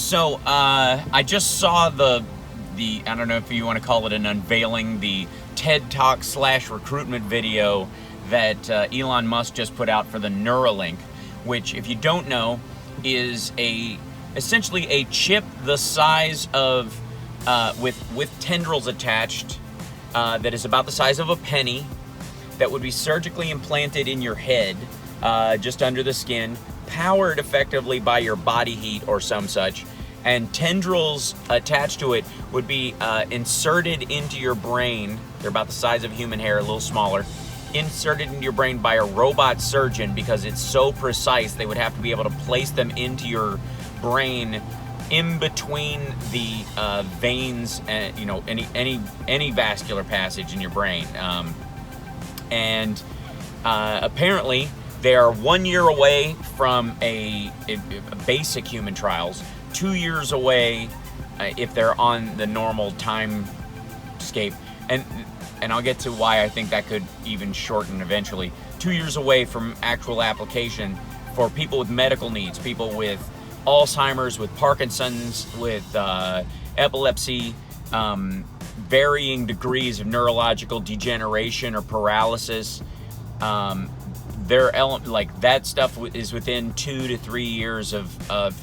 So I just saw the I don't know if you want to call it an unveiling, the TED Talk / recruitment video that Elon Musk just put out for the Neuralink, which, if you don't know, is essentially a chip the size of with tendrils attached that is about the size of a penny, that would be surgically implanted in your head, just under the skin, powered effectively by your body heat or some such, and tendrils attached to it would be inserted into your brain. They're about the size of human hair, a little smaller, inserted into your brain by a robot surgeon, because it's so precise they would have to be able to place them into your brain in between the veins and any vascular passage in your brain. And apparently they are 1 year away from a basic human trials, 2 years away if they're on the normal timescape, and I'll get to why I think that could even shorten eventually. 2 years away from actual application for people with medical needs, people with Alzheimer's, with Parkinson's, with epilepsy, varying degrees of neurological degeneration or paralysis. Like that stuff is within 2 to 3 years of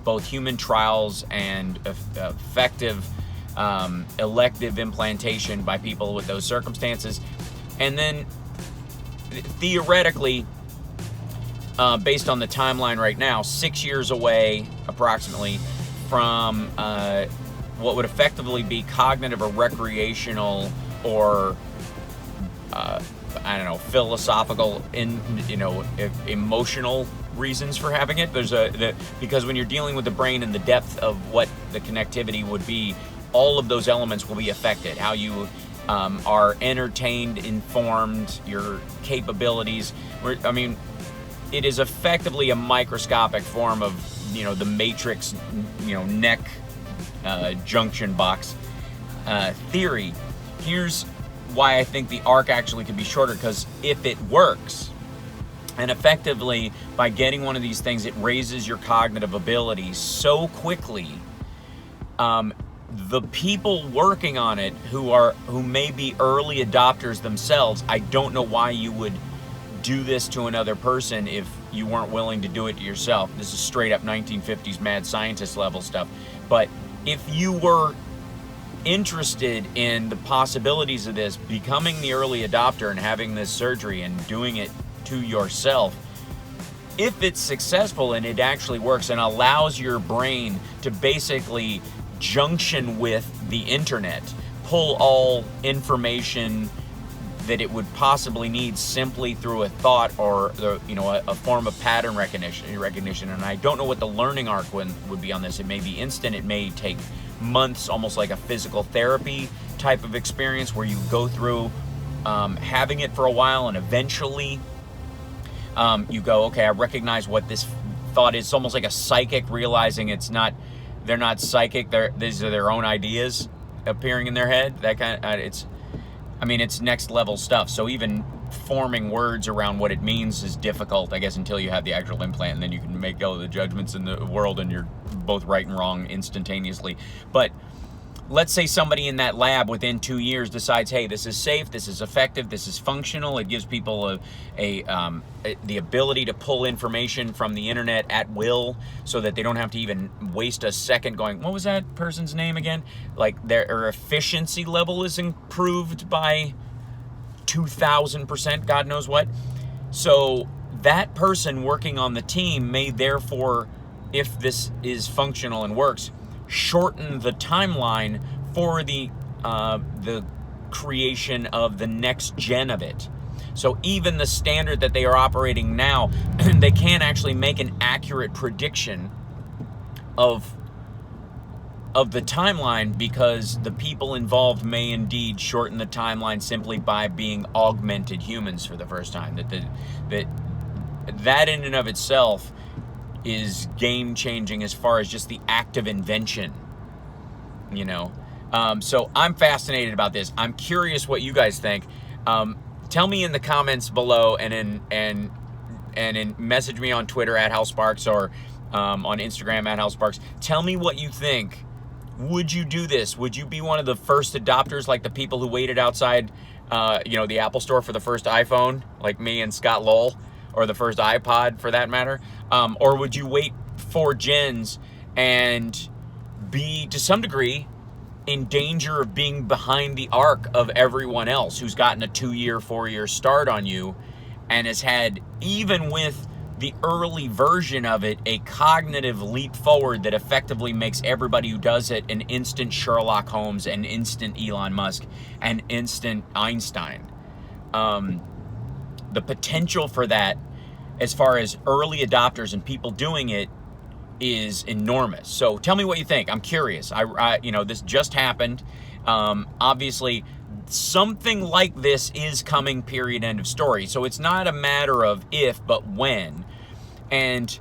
both human trials and effective elective implantation by people with those circumstances. And then theoretically, based on the timeline right now, 6 years away approximately from what would effectively be cognitive or recreational or philosophical, emotional reasons for having it. Because when you're dealing with the brain and the depth of what the connectivity would be, all of those elements will be affected. How you are entertained, informed, your capabilities. It is effectively a microscopic form of, the Matrix, neck junction box theory. Here's why I think the arc actually could be shorter, because if it works, and effectively by getting one of these things, it raises your cognitive ability so quickly, the people working on it who may be early adopters themselves, I don't know why you would do this to another person if you weren't willing to do it to yourself. This is straight up 1950s mad scientist level stuff. But if you were interested in the possibilities of this, becoming the early adopter and having this surgery and doing it to yourself, if it's successful and it actually works and allows your brain to basically junction with the internet, pull all information that it would possibly need simply through a thought or a form of pattern recognition. And I don't know what the learning arc would be on this. It may be instant. It may take months, almost like a physical therapy type of experience where you go through having it for a while, and eventually you go, okay, I recognize what this thought is. It's almost like a psychic realizing they're not psychic. These are their own ideas appearing in their head. That kind of it's next level stuff. So even forming words around what it means is difficult, I guess, until you have the actual implant, and then you can make all the judgments in the world, and you're both right and wrong instantaneously. But let's say somebody in that lab within 2 years decides, hey, this is safe, this is effective, this is functional. It gives people the ability to pull information from the internet at will, so that they don't have to even waste a second going, what was that person's name again? Like their efficiency level is improved by 2,000%, God knows what. So that person working on the team may therefore, if this is functional and works, shorten the timeline for the creation of the next gen of it. So even the standard that they are operating now, they can't actually make an accurate prediction of the timeline, because the people involved may indeed shorten the timeline simply by being augmented humans for the first time. That in and of itself is game changing as far as just the act of invention, so I'm fascinated about this. I'm curious what you guys think. Tell me in the comments below, and message me on Twitter @HalSparks, or on Instagram at Hal Sparks. Tell me what you think. Would you do this? Would you be one of the first adopters, like the people who waited outside, the Apple Store for the first iPhone, like me and Scott Lowell, or the first iPod for that matter? Or would you wait 4 gens and be, to some degree, in danger of being behind the arc of everyone else who's gotten a 2-year, 4-year start on you and has had, even with the early version of it, a cognitive leap forward that effectively makes everybody who does it an instant Sherlock Holmes, an instant Elon Musk, an instant Einstein. The potential for that, as far as early adopters and people doing it, is enormous. So tell me what you think. I'm curious. This just happened. Obviously, something like this is coming, period, end of story. So it's not a matter of if, but when. And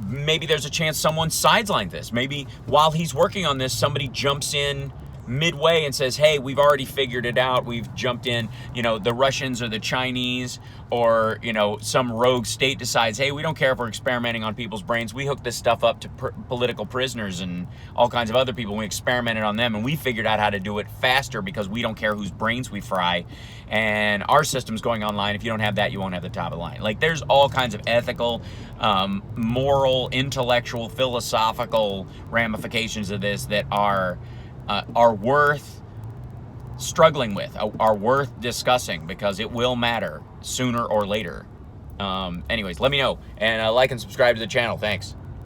maybe there's a chance someone sidelined this. Maybe while he's working on this, somebody jumps in midway and says, hey, we've already figured it out. We've jumped in, the Russians or the Chinese, or, some rogue state decides, hey, we don't care if we're experimenting on people's brains. We hooked this stuff up to political prisoners and all kinds of other people. We experimented on them, and we figured out how to do it faster because we don't care whose brains we fry. And our system's going online. If you don't have that, you won't have the top of the line. Like, there's all kinds of ethical, moral, intellectual, philosophical ramifications of this that are worth struggling with, are worth discussing, because it will matter sooner or later. Anyways, let me know, and like and subscribe to the channel. Thanks.